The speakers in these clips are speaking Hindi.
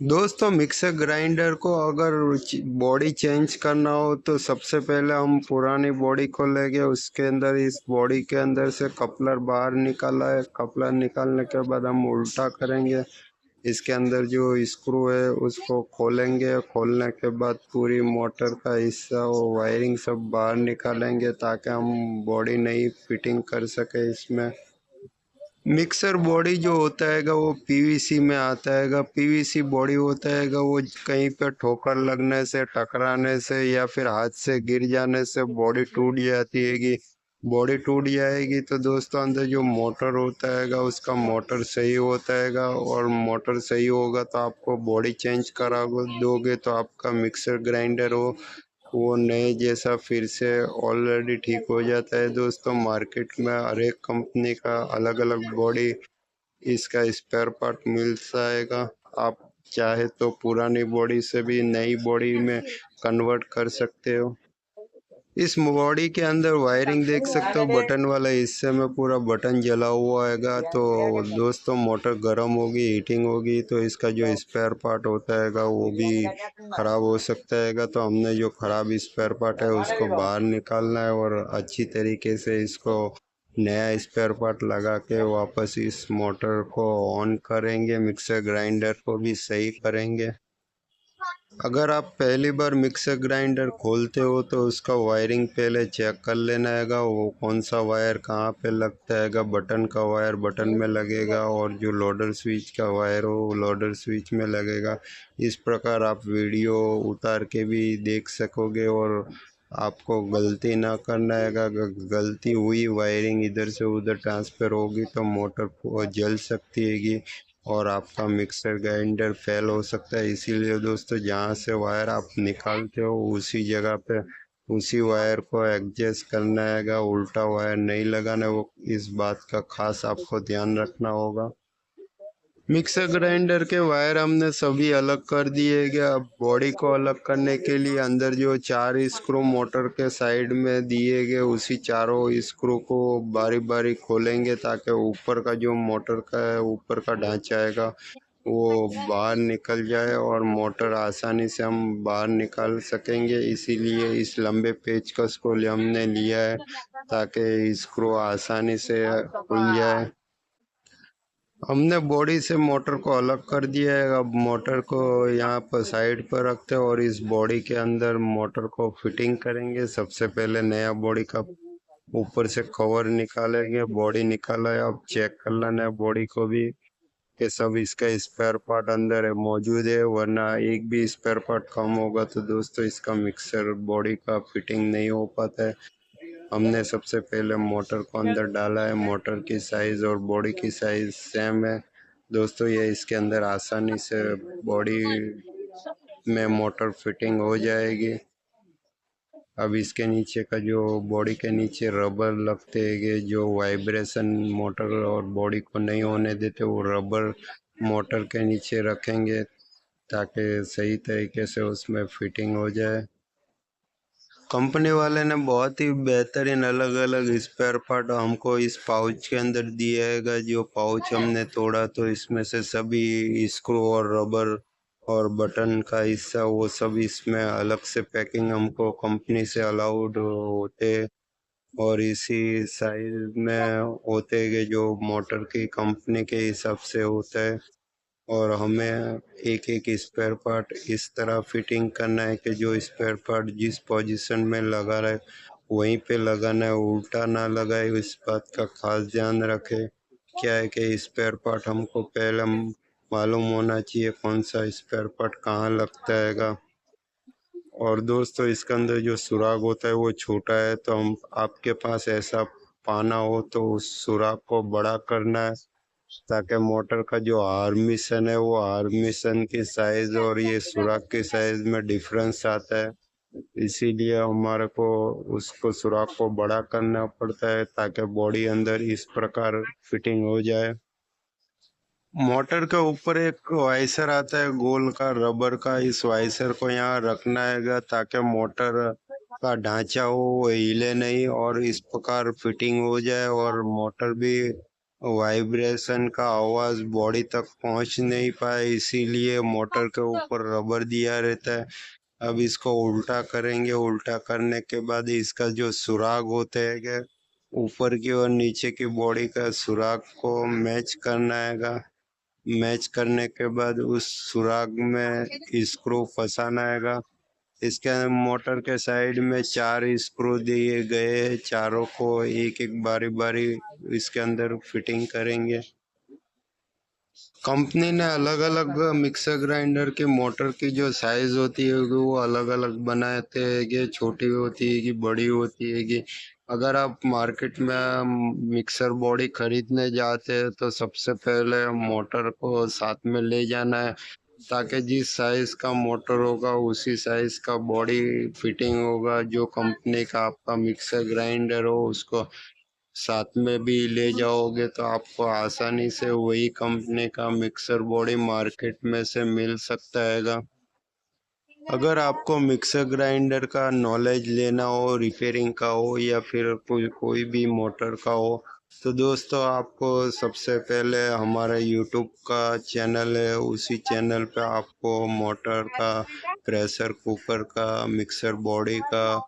दोस्तों मिक्सर ग्राइंडर को अगर बॉडी चेंज करना हो तो सबसे पहले हम पुरानी बॉडी को लेंगे। उसके अंदर इस बॉडी के अंदर से कपलर बाहर निकाला है। कपलर निकालने के बाद हम उल्टा करेंगे। इसके अंदर जो स्क्रू है उसको खोलेंगे। खोलने के बाद पूरी मोटर का हिस्सा और वायरिंग सब बाहर निकालेंगे ताकि हम बॉडी नई फिटिंग कर सके इसमें। मिक्सर बॉडी जो होता हैगा वो पीवीसी में आता हैगा। पीवीसी बॉडी होता हैगा वो कहीं पे ठोकर लगने से, टकराने से या फिर हाथ से गिर जाने से बॉडी टूट जाती हैगी। बॉडी टूट जाएगी तो दोस्तों अंदर जो मोटर होता हैगा उसका मोटर सही होता हैगा, और मोटर सही होगा तो आपको बॉडी चेंज करा दोगे तो आपका मिक्सर ग्राइंडर हो वो नए जैसा फिर से ऑलरेडी ठीक हो जाता है। दोस्तों मार्केट में हर एक कंपनी का अलग अलग बॉडी इसका स्पेयर पार्ट मिल जाएगा। आप चाहे तो पुरानी बॉडी से भी नई बॉडी में कन्वर्ट कर सकते हो। इस बॉडी के अंदर वायरिंग देख सकते हो, बटन वाला हिस्से में पूरा बटन जला हुआ हैगा। तो दोस्तों मोटर गर्म होगी, हीटिंग होगी तो इसका जो स्पेयर पार्ट होता हैगा वो भी ख़राब हो सकता हैगा। तो हमने जो ख़राब स्पेयर पार्ट है उसको बाहर निकालना है और अच्छी तरीके से इसको नया स्पेयर पार्ट लगा के वापस इस मोटर को ऑन करेंगे। मिक्सर ग्राइंडर को भी सही करेंगे। अगर आप पहली बार मिक्सर ग्राइंडर खोलते हो तो उसका वायरिंग पहले चेक कर लेना हैगा। वो कौन सा वायर कहाँ पे लगता हैगा। बटन का वायर बटन में लगेगा और जो लोडर स्विच का वायर हो वो लोडर स्विच में लगेगा। इस प्रकार आप वीडियो उतार के भी देख सकोगे और आपको गलती ना करना हैगा। गलती हुई वायरिंग इधर से उधर ट्रांसफ़र होगी तो मोटर जल सकती हैगी और आपका मिक्सर ग्राइंडर फेल हो सकता है। इसीलिए दोस्तों जहाँ से वायर आप निकालते हो उसी जगह पे उसी वायर को एडजस्ट करना हैगा, उल्टा वायर नहीं लगाना। वो इस बात का खास आपको ध्यान रखना होगा। मिक्सर ग्राइंडर के वायर हमने सभी अलग कर दिए गया। अब बॉडी को अलग करने के लिए अंदर जो 4 स्क्रू मोटर के साइड में दिए गए उसी चारों स्क्रू को बारी बारी खोलेंगे ताकि ऊपर का जो मोटर का है ऊपर का ढांचा आएगा वो बाहर निकल जाए और मोटर आसानी से हम बाहर निकाल सकेंगे। इसीलिए इस लंबे पेचकस को हमने लिया है ताकि स्क्रू आसानी से खुल जाए। हमने बॉडी से मोटर को अलग कर दिया है। अब मोटर को यहाँ पर साइड पर रखते हैं और इस बॉडी के अंदर मोटर को फिटिंग करेंगे। सबसे पहले नया बॉडी का ऊपर से कवर निकालेंगे। बॉडी निकाला है, अब चेक कर लेना है बॉडी को भी कि सब इसका स्पेयर पार्ट अंदर है मौजूद है, वरना एक भी स्पेयर पार्ट कम होगा तो दोस्तों इसका मिक्सर बॉडी का फिटिंग नहीं हो पाता है। हमने सबसे पहले मोटर को अंदर डाला है। मोटर की साइज़ और बॉडी की साइज़ सेम है दोस्तों। ये इसके अंदर आसानी से बॉडी में मोटर फिटिंग हो जाएगी। अब इसके नीचे का जो बॉडी के नीचे रबर लगते हैं जो वाइब्रेशन मोटर और बॉडी को नहीं होने देते, वो रबर मोटर के नीचे रखेंगे ताकि सही तरीके से उसमें फिटिंग हो जाए। कंपनी वाले ने बहुत ही बेहतरीन अलग अलग स्पेयर पार्ट हमको इस पाउच के अंदर दिया हैगा। जो पाउच हमने तोड़ा तो इसमें से सभी स्क्रू और रबर और बटन का हिस्सा वो सब इसमें अलग से पैकिंग हमको कंपनी से अलाउड होते और इसी साइज में होते हैं जो मोटर की कंपनी के हिसाब से होता है। और हमें एक एक स्पेयर पार्ट इस तरह फिटिंग करना है कि जो स्पेयर पार्ट जिस पोजीशन में लगा रहे वहीं पे लगाना है, उल्टा ना लगाए। इस बात का खास ध्यान रखें। क्या है कि स्पेयर पार्ट हमको पहले मालूम होना चाहिए कौन सा स्पेयर पार्ट कहाँ लगता हैगा। और दोस्तों इसके अंदर जो सुराग होता है वो छोटा है, तो हम आपके पास ऐसा पाना हो तो उस सुराग को बड़ा करना है ताकि मोटर का जो आर्मेशन है वो आर्मेशन की साइज और ये सुराख की साइज में डिफरेंस आता है। इसीलिए हमारे को उसको सुराख को बड़ा करना पड़ता है ताकि बॉडी अंदर इस प्रकार फिटिंग हो जाए। मोटर के ऊपर एक वाइसर आता है गोल का रबर का। इस वाइसर को यहाँ रखना है ताकि मोटर का ढांचा हो वो हिले नहीं और इस प्रकार फिटिंग हो जाए और मोटर भी वाइब्रेशन का आवाज़ बॉडी तक पहुंच नहीं पाए, इसीलिए मोटर के ऊपर रबर दिया रहता है। अब इसको उल्टा करेंगे, उल्टा करने के बाद इसका जो सुराग होते हैं कि ऊपर की और नीचे की बॉडी का सुराग को मैच करना हैगा। मैच करने के बाद उस सुराग में स्क्रू फंसाना हैगा। इसके मोटर के साइड में 4 स्क्रू दिए गए हैं, चारों को एक एक बारी बारी इसके अंदर फिटिंग करेंगे। कंपनी ने अलग अलग मिक्सर ग्राइंडर के मोटर की जो साइज होती है वो अलग अलग बनाते हैं कि छोटी होती है कि बड़ी होती है कि अगर आप मार्केट में मिक्सर बॉडी खरीदने जाते हैं तो सबसे पहले मोटर को साथ में ले जाना है, ताकि जिस साइज का मोटर होगा उसी साइज का बॉडी फिटिंग होगा। जो कंपनी का आपका मिक्सर ग्राइंडर हो उसको साथ में भी ले जाओगे तो आपको आसानी से वही कंपनी का मिक्सर बॉडी मार्केट में से मिल सकता हैगा। अगर आपको मिक्सर ग्राइंडर का नॉलेज लेना हो, रिपेयरिंग का हो या फिर कोई भी मोटर का हो, तो दोस्तों आपको सबसे पहले हमारा यूट्यूब का चैनल है, उसी चैनल पे आपको मोटर का, प्रेशर कुकर का, मिक्सर बॉडी का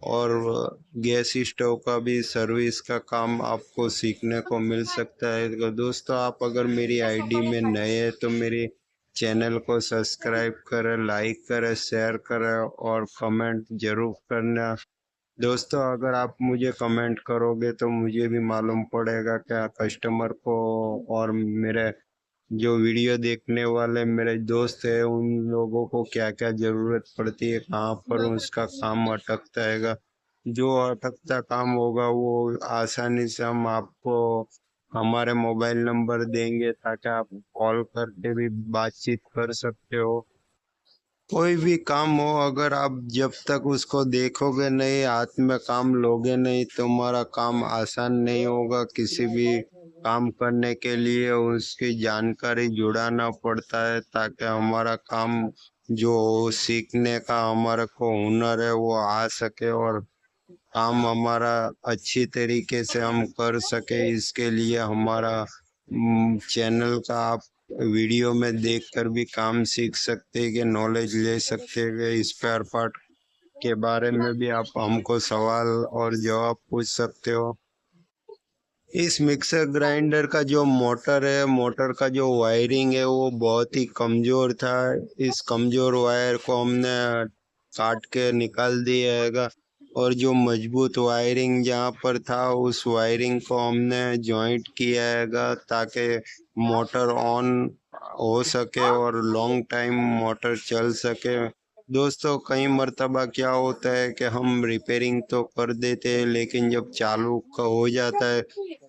और गैस स्टोव का भी सर्विस का काम आपको सीखने को मिल सकता है। तो दोस्तों आप अगर मेरी आईडी में नए हैं तो मेरी चैनल को सब्सक्राइब करें, लाइक करें, शेयर करें और कमेंट जरूर करना। दोस्तों अगर आप मुझे कमेंट करोगे तो मुझे भी मालूम पड़ेगा क्या कस्टमर को और मेरे जो वीडियो देखने वाले मेरे दोस्त हैं उन लोगों को क्या क्या ज़रूरत पड़ती है, कहाँ पर उसका काम अटकता हैगा। जो अटकता काम होगा वो आसानी से हम आपको हमारे मोबाइल नंबर देंगे ताकि आप कॉल करके भी बातचीत कर सकते हो। कोई भी काम हो, अगर आप जब तक उसको देखोगे नहीं, हाथ में काम लोगे नहीं, तुम्हारा काम आसान नहीं होगा। किसी भी काम करने के लिए उसकी जानकारी जुड़ाना पड़ता है ताकि हमारा काम जो सीखने का हमारे को हुनर है वो आ सके और काम हमारा अच्छी तरीके से हम कर सके। इसके लिए हमारा चैनल का आप वीडियो में देखकर भी काम सीख सकते हैं कि नॉलेज ले सकते हैं कि स्पेयर पार्ट के बारे में भी आप हमको सवाल और जवाब पूछ सकते हो। इस मिक्सर ग्राइंडर का जो मोटर है, मोटर का जो वायरिंग है वो बहुत ही कमज़ोर था। इस कमज़ोर वायर को हमने काट के निकाल दिया हैगा और जो मजबूत वायरिंग जहाँ पर था उस वायरिंग को हमने जॉइंट किया हैगा ताकि मोटर ऑन हो सके और लॉन्ग टाइम मोटर चल सके। दोस्तों कई मर्तबा क्या होता है कि हम रिपेयरिंग तो कर देते हैं लेकिन जब चालू का हो जाता है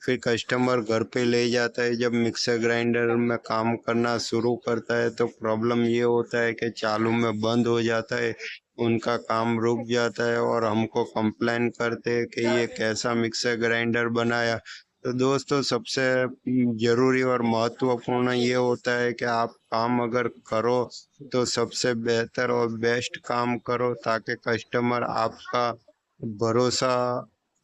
फिर कस्टमर घर पे ले जाता है। जब मिक्सर ग्राइंडर में काम करना शुरू करता है तो प्रॉब्लम ये होता है कि चालू में बंद हो जाता है, उनका काम रुक जाता है और हमको कंप्लेन करते हैं कि ये कैसा मिक्सर ग्राइंडर बनाया। तो दोस्तों सबसे जरूरी और महत्वपूर्ण ये होता है कि आप काम अगर करो तो सबसे बेहतर और बेस्ट काम करो ताकि कस्टमर आपका भरोसा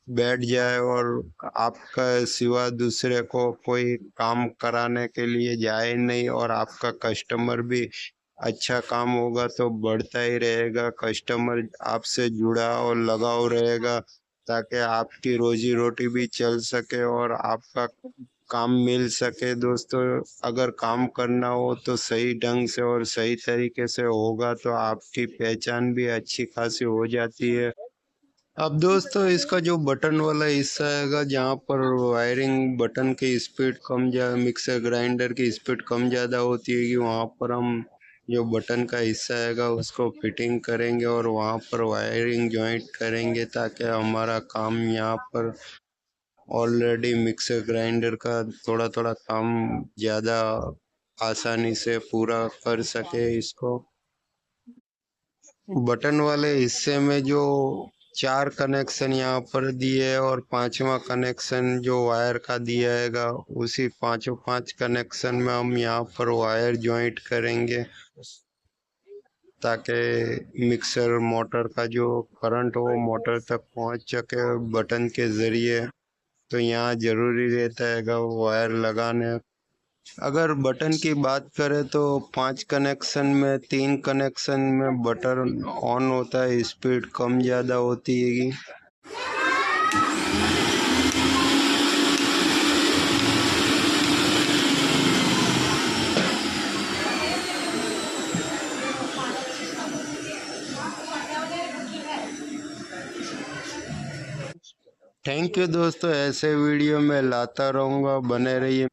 बैठ जाए और आपका सिवा दूसरे को कोई काम कराने के लिए जाए नहीं और आपका कस्टमर भी अच्छा काम होगा तो बढ़ता ही रहेगा। कस्टमर आपसे जुड़ा और लगाव रहेगा ताकि आपकी रोजी रोटी भी चल सके और आपका काम मिल सके। दोस्तों अगर काम करना हो तो सही ढंग से और सही तरीके से होगा तो आपकी पहचान भी अच्छी खासी हो जाती है। अब दोस्तों इसका जो बटन वाला हिस्सा हैगा जहाँ पर वायरिंग बटन की स्पीड कम जा मिक्सर ग्राइंडर की स्पीड कम ज़्यादा होती है कि वहाँ पर हम जो बटन का हिस्सा हैगा उसको फिटिंग करेंगे और वहाँ पर वायरिंग जॉइंट करेंगे ताकि हमारा काम यहाँ पर ऑलरेडी मिक्सर ग्राइंडर का थोड़ा थोड़ा काम ज़्यादा आसानी से पूरा कर सके। इसको बटन वाले हिस्से में जो 4 कनेक्शन यहाँ पर दिए है और 5वां कनेक्शन जो वायर का दिया हैगा उसी पांचों 5 कनेक्शन में हम यहाँ पर वायर जॉइंट करेंगे ताकि मिक्सर मोटर का जो करंट हो मोटर तक पहुँच सके बटन के ज़रिए। तो यहाँ ज़रूरी रहता है वायर लगाने। अगर बटन की बात करें तो 5 कनेक्शन में 3 कनेक्शन में बटन ऑन होता है, स्पीड कम ज़्यादा होती है। थैंक यू दोस्तों, ऐसे वीडियो मैं लाता रहूँगा, बने रहिए।